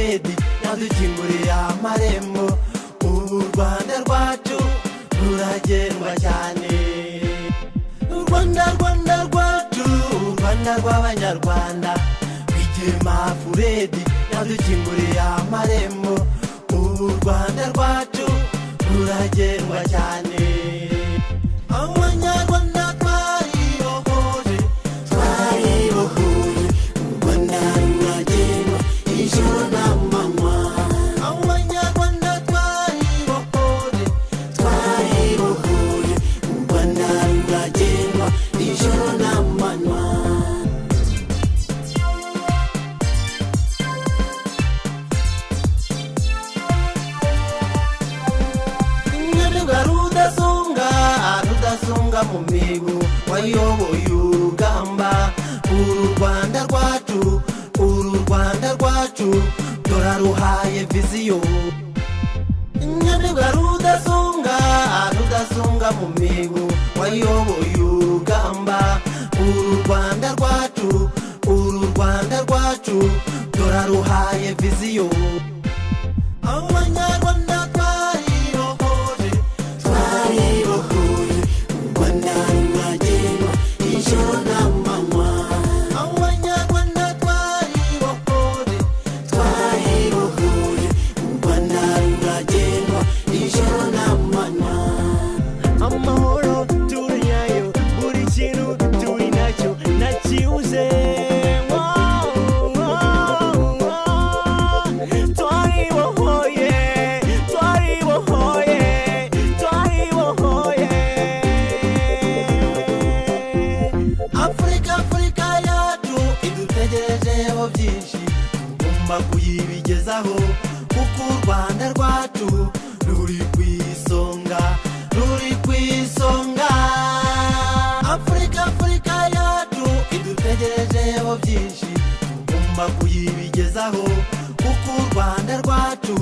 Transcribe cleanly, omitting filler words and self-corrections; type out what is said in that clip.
Furedi yadukinguriye amarembo. U Rwanda rwacu ruragendwa cyane. U Rwanda rwacu, u Rwanda rw'abanyarwanda. Rwigema Furedi yadukinguriye amarembo. U Rwanda rwacu ruragendwa cyane. Abanyarwanda twaribohoje, u Rwanda ruragendwa ijoro n'amanywa. Abanyarwanda twaribohoje, u Rwanda ruragendwa ijoro n'amanywa. Rudasonga mu mihigo wayoboye urugamba. Uru Rwanda rwacu turaruhaye viziyo. Nyamibwa rudasonga mu mihigo wayoboye urugamba. Uru Rwanda rwacu turaruhaye viziyo. Abanyarwanda twaribohoje, u Rwanda ruragendwa ijoro n'amanywa. Abanyarwanda twaribohoje, u Rwanda ruragendwa ijoro n'amanywa. Amahoro turi nayo, buri kintu turi nacyo nakibuze. Afrika yacu idutegerejeho byinshi, tugomba kuyibigezaho kuko u Rwanda rwacu ruri ku isonga. Afrika yacu idutegerejeho byinshi, tugomba kuyibigezaho kuko u Rwanda rwacu